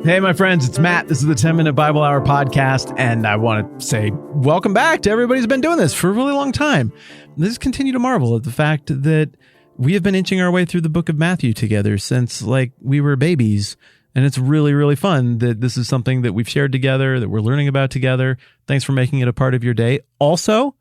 Hey, my friends, it's Matt. This is the 10-Minute Bible Hour podcast, and I want to say welcome back to everybody who's been doing this for a really long time. Let's continue to marvel at the fact that we have been inching our way through the book of Matthew together since, we were babies, and it's really, really fun that this is something that we've shared together, that we're learning about together. Thanks for making it a part of your day. Also,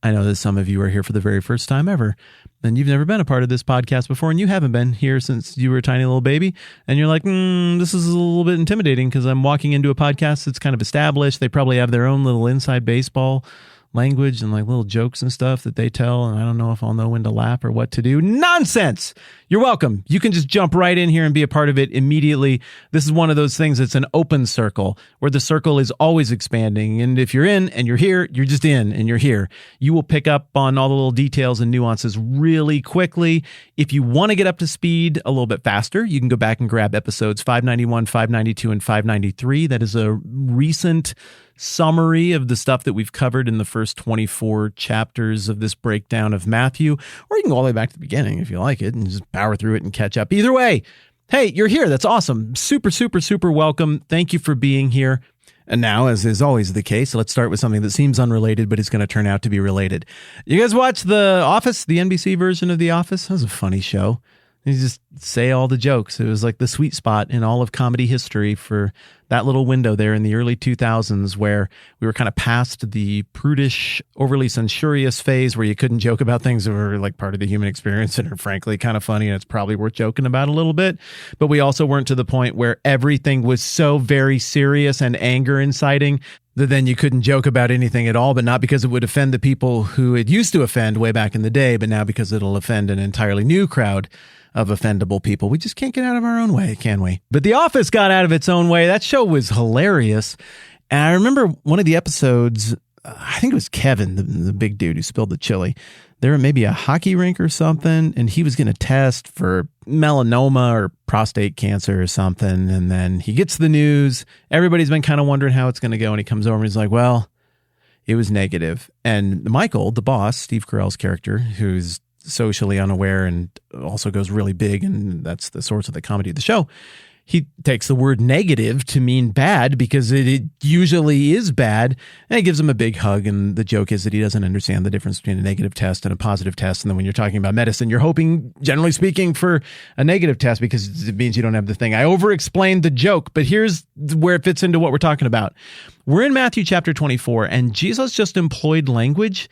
I know that some of you are here for the very first time ever, and you've never been a part of this podcast before, and you haven't been here since you were a tiny little baby, and you're like, this is a little bit intimidating because I'm walking into a podcast that's kind of established. They probably have their own little inside baseball language and little jokes and stuff that they tell, and I don't know if I'll know when to laugh or what to do. Nonsense! You're welcome. You can just jump right in here and be a part of it immediately. This is one of those things that's an open circle where the circle is always expanding, and if you're in and you're here, you're just in and you're here. You will pick up on all the little details and nuances really quickly. If you want to get up to speed a little bit faster, you can go back and grab episodes 591, 592, and 593. That is a recent summary of the stuff that we've covered in the first 24 chapters of this breakdown of Matthew, or you can go all the way back to the beginning if you like it and just power through it and catch up. Either way, hey, you're here. That's awesome. Super, super, super welcome. Thank you for being here. And now, as is always the case, let's start with something that seems unrelated, but is going to turn out to be related. You guys watch The Office, the NBC version of The Office? That was a funny show. You just say all the jokes. It was like the sweet spot in all of comedy history for that little window there in the early 2000s where we were kind of past the prudish, overly censorious phase where you couldn't joke about things that were part of the human experience and are frankly kind of funny and it's probably worth joking about a little bit. But we also weren't to the point where everything was so very serious and anger inciting that then you couldn't joke about anything at all, but not because it would offend the people who it used to offend way back in the day, but now because it'll offend an entirely new crowd of offendable people. We just can't get out of our own way, can we? But The Office got out of its own way. That show was hilarious. And I remember one of the episodes, I think it was Kevin, the big dude who spilled the chili. They were maybe a hockey rink or something, and he was going to test for melanoma or prostate cancer or something. And then he gets the news. Everybody's been kind of wondering how it's going to go. And he comes over and he's like, well, it was negative. And Michael, the boss, Steve Carell's character, who's socially unaware and also goes really big, and that's the source of the comedy of the show. He takes the word negative to mean bad because it usually is bad, and he gives him a big hug, and the joke is that he doesn't understand the difference between a negative test and a positive test, and then when you're talking about medicine, you're hoping, generally speaking, for a negative test because it means you don't have the thing. I over-explained the joke, but here's where it fits into what we're talking about. We're in Matthew chapter 24, and Jesus just employed language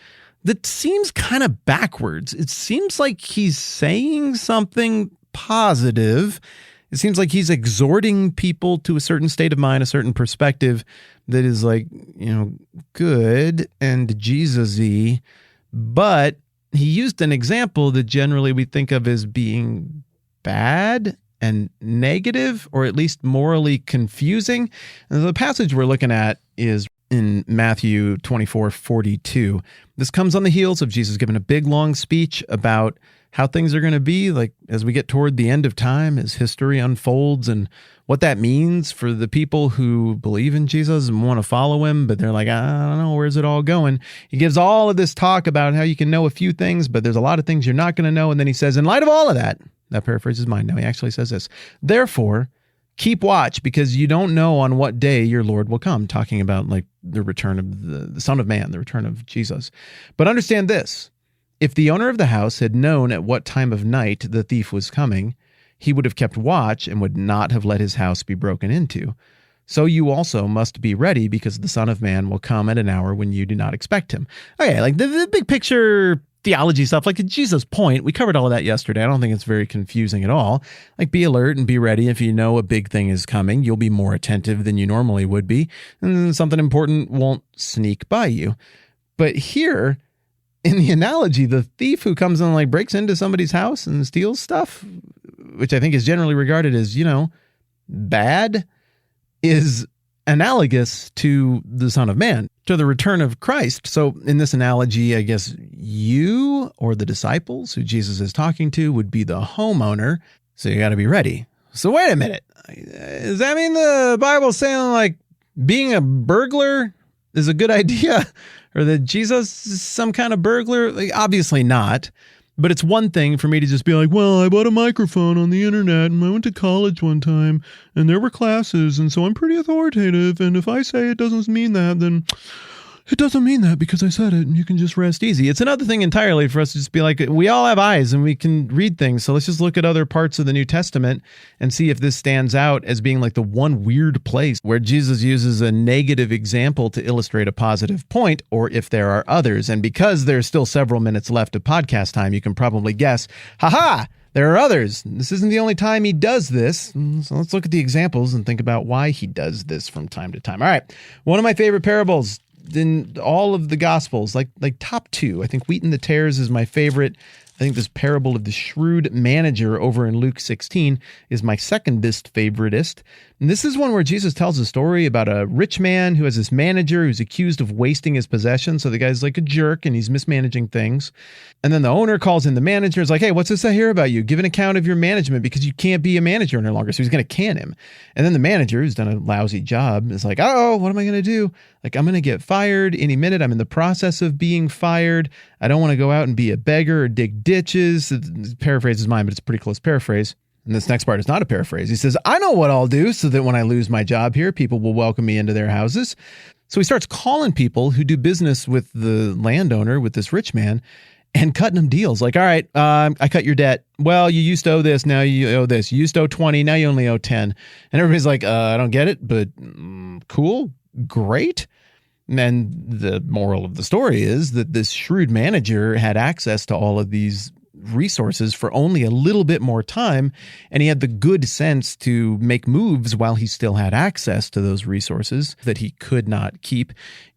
that seems kind of backwards. It seems like he's saying something positive. It seems like he's exhorting people to a certain state of mind, a certain perspective that is good and Jesus-y. But he used an example that generally we think of as being bad and negative, or at least morally confusing. And the passage we're looking at is in Matthew 24:42. This comes on the heels of Jesus giving a big, long speech about how things are going to be as we get toward the end of time, as history unfolds, and what that means for the people who believe in Jesus and want to follow him, but they're like, I don't know, where's it all going? He gives all of this talk about how you can know a few things, but there's a lot of things you're not going to know. And then he says, in light of all of that paraphrases mine. No, he actually says this, therefore, keep watch, because you don't know on what day your Lord will come, talking about the return of the Son of Man, the return of Jesus. But understand this, if the owner of the house had known at what time of night the thief was coming, he would have kept watch and would not have let his house be broken into. So you also must be ready, because the Son of Man will come at an hour when you do not expect him. Okay, the big picture theology stuff, Jesus' point, we covered all of that yesterday. I don't think it's very confusing at all. Be alert and be ready. If you know a big thing is coming, you'll be more attentive than you normally would be, and something important won't sneak by you. But here, in the analogy, the thief who comes and breaks into somebody's house and steals stuff, which I think is generally regarded as, bad, is analogous to the Son of Man, to the return of Christ. So in this analogy, I guess you or the disciples who Jesus is talking to would be the homeowner. So you got to be ready. So wait a minute. Does that mean the Bible's saying being a burglar is a good idea, or that Jesus is some kind of burglar? Obviously not. But it's one thing for me to just be like, well, I bought a microphone on the internet and I went to college one time and there were classes and so I'm pretty authoritative. And if I say it doesn't mean that, then it doesn't mean that because I said it and you can just rest easy. It's another thing entirely for us to just be like, we all have eyes and we can read things. So let's just look at other parts of the New Testament and see if this stands out as being like the one weird place where Jesus uses a negative example to illustrate a positive point, or if there are others. And because there's still several minutes left of podcast time, you can probably guess, haha, there are others. This isn't the only time he does this. So let's look at the examples and think about why he does this from time to time. All right. One of my favorite parables in all of the Gospels, like top two. I think Wheat and the Tares is my favorite. I think this parable of the shrewd manager over in Luke 16 is my secondest favoritist. And this is one where Jesus tells a story about a rich man who has this manager who's accused of wasting his possessions. So the guy's like a jerk and he's mismanaging things. And then the owner calls in the manager. Is like, hey, what's this I hear about you? Give an account of your management because you can't be a manager any longer. So he's going to can him. And then the manager, who's done a lousy job, is like, oh, what am I going to do? Like, I'm going to get fired any minute. I'm in the process of being fired. I don't want to go out and be a beggar or dig ditches. Paraphrase is mine, but it's a pretty close paraphrase. And this next part is not a paraphrase. He says, I know what I'll do so that when I lose my job here, people will welcome me into their houses. So he starts calling people who do business with the landowner, with this rich man, and cutting them deals. Like, all right, I cut your debt. Well, you used to owe this. Now you owe this. You used to owe 20. Now you only owe 10. And everybody's like, I don't get it, but cool, great. And the moral of the story is that this shrewd manager had access to all of these resources for only a little bit more time, and he had the good sense to make moves while he still had access to those resources that he could not keep,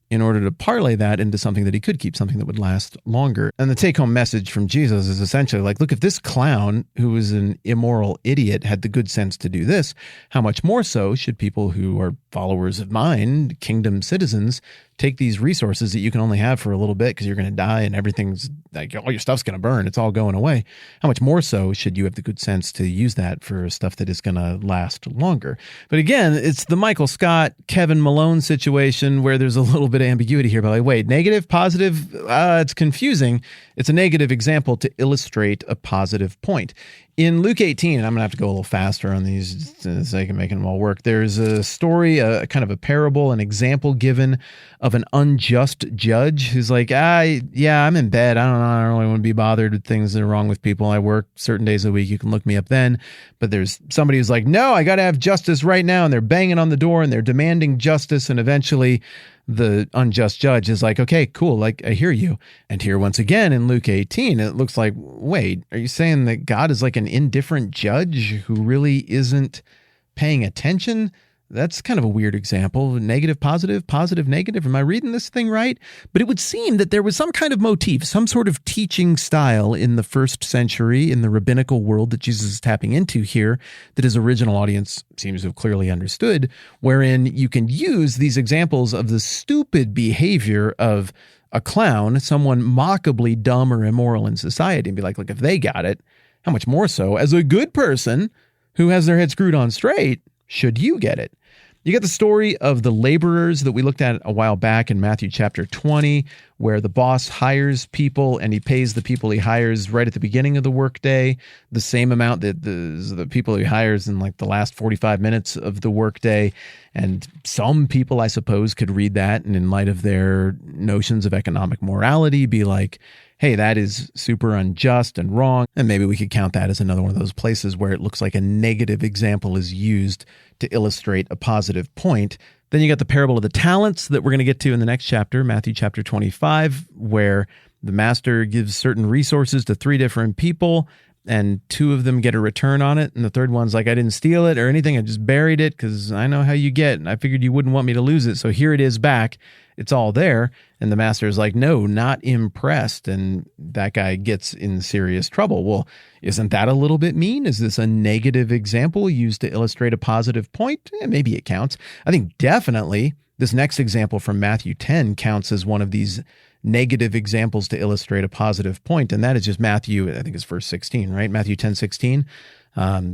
in order to parlay that into something that he could keep, something that would last longer. And the take-home message from Jesus is essentially like, look, if this clown who is an immoral idiot had the good sense to do this, how much more so should people who are followers of mine, kingdom citizens, take these resources that you can only have for a little bit because you're going to die and everything's like, all your stuff's going to burn. It's all going away. How much more so should you have the good sense to use that for stuff that is going to last longer? But again, it's the Michael Scott, Kevin Malone situation where there's a little bit of ambiguity here. But like, wait, negative, positive, it's confusing. It's a negative example to illustrate a positive point. In Luke 18, and I'm going to have to go a little faster on these so I can make them all work. There's a story, a kind of a parable, an example given of an unjust judge who's like, I'm in bed. I don't really want to be bothered with things that are wrong with people. I work certain days a week. You can look me up then. But there's somebody who's like, no, I got to have justice right now. And they're banging on the door and they're demanding justice. And eventually the unjust judge is like, okay, cool. Like, I hear you. And here once again in Luke 18, it looks like, wait, are you saying that God is like an indifferent judge who really isn't paying attention? That's kind of a weird example. Negative, positive, positive, negative. Am I reading this thing right? But it would seem that there was some kind of motif, some sort of teaching style in the first century in the rabbinical world that Jesus is tapping into here that his original audience seems to have clearly understood, wherein you can use these examples of the stupid behavior of a clown, someone mockably dumb or immoral in society, and be like, look, if they got it, how much more so as a good person who has their head screwed on straight should you get it? You get the story of the laborers that we looked at a while back in Matthew chapter 20, where the boss hires people and he pays the people he hires right at the beginning of the workday the same amount that the people he hires in like the last 45 minutes of the workday. And some people, I suppose, could read that and in light of their notions of economic morality be like, hey, that is super unjust and wrong. And maybe we could count that as another one of those places where it looks like a negative example is used to illustrate a positive point. Then you got the parable of the talents that we're going to get to in the next chapter, Matthew chapter 25, where the master gives certain resources to 3 different people and 2 of them get a return on it. And the third one's like, I didn't steal it or anything. I just buried it because I know how you get. And I figured you wouldn't want me to lose it. So here it is back. It's all there. And the master is like, no, not impressed. And that guy gets in serious trouble. Well, isn't that a little bit mean? Is this a negative example used to illustrate a positive point? Maybe it counts. I think definitely this next example from Matthew 10 counts as one of these negative examples to illustrate a positive point. And that is just Matthew, I think it's verse 16, right? Matthew 10:16,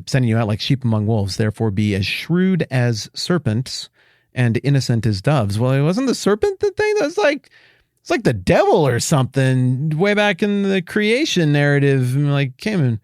sending you out like sheep among wolves. Therefore be as shrewd as serpents and innocent as doves. Well, it wasn't the serpent the thing that was like, It's like the devil or something way back in the creation narrative, like came and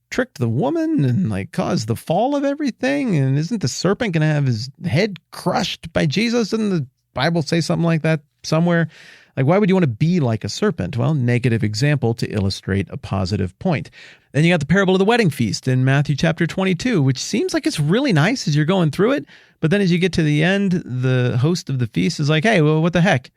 tricked the woman and like caused the fall of everything. And isn't the serpent going to have his head crushed by Jesus? Doesn't the Bible say something like that somewhere? Like, why would you want to be like a serpent? Well, negative example to illustrate a positive point. Then you got the parable of the wedding feast in Matthew chapter 22, which seems like it's really nice as you're going through it. But then as you get to the end, the host of the feast is like, hey, well, what the heck?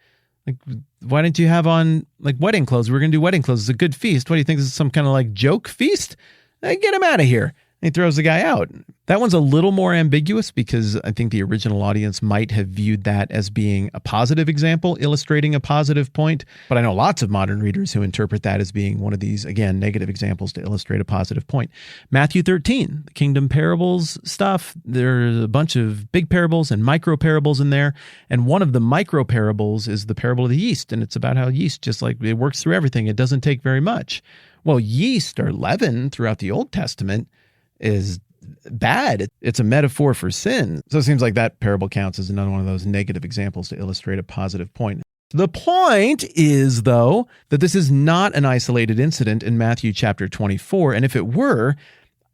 Like, why didn't you have on like wedding clothes? We're going to do wedding clothes. It's a good feast. What do you think? This is some kind of like joke feast? Hey, get him out of here. And he throws the guy out. That one's a little more ambiguous because I think the original audience might have viewed that as being a positive example, illustrating a positive point. But I know lots of modern readers who interpret that as being one of these, again, negative examples to illustrate a positive point. Matthew 13, the kingdom parables stuff. There's a bunch of big parables and micro parables in there. And one of the micro parables is the parable of the yeast. And it's about how yeast, just like it works through everything, it doesn't take very much. Well, yeast or leaven throughout the Old Testament is bad. It's a metaphor for sin. So it seems like that parable counts as another one of those negative examples to illustrate a positive point. The point is, though, that this is not an isolated incident in Matthew chapter 24. And if it were,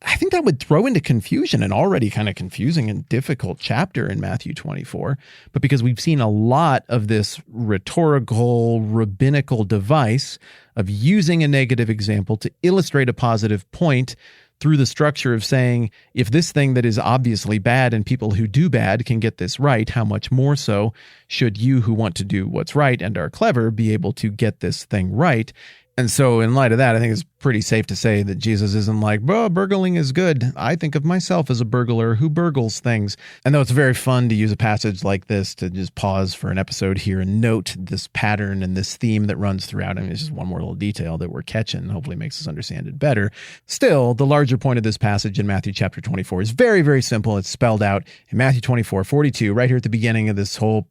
I think that would throw into confusion an already kind of confusing and difficult chapter in Matthew 24. But because we've seen a lot of this rhetorical, rabbinical device of using a negative example to illustrate a positive point through the structure of saying, if this thing that is obviously bad and people who do bad can get this right, how much more so should you who want to do what's right and are clever be able to get this thing right? And so in light of that, I think it's pretty safe to say that Jesus isn't like, bro, burgling is good. I think of myself as a burglar who burgles things. And though it's very fun to use a passage like this to just pause for an episode here and note this pattern and this theme that runs throughout. I mean, it's just one more little detail that we're catching, hopefully makes us understand it better. Still, the larger point of this passage in Matthew chapter 24 is very, very simple. It's spelled out in Matthew 24:42, right here at the beginning of this whole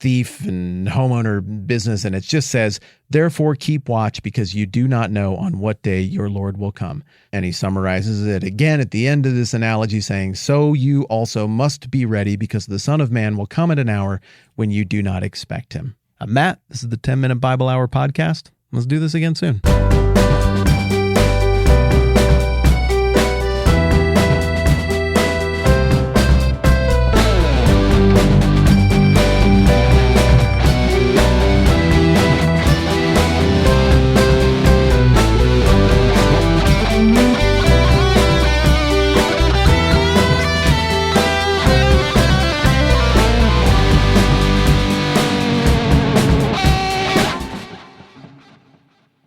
thief and homeowner business, and it just says, therefore keep watch because you do not know on what day your Lord will come. And he summarizes it again at the end of this analogy saying, so you also must be ready because the Son of Man will come at an hour when you do not expect him. I'm Matt. This is the 10-Minute Bible Hour podcast. Let's do this again soon.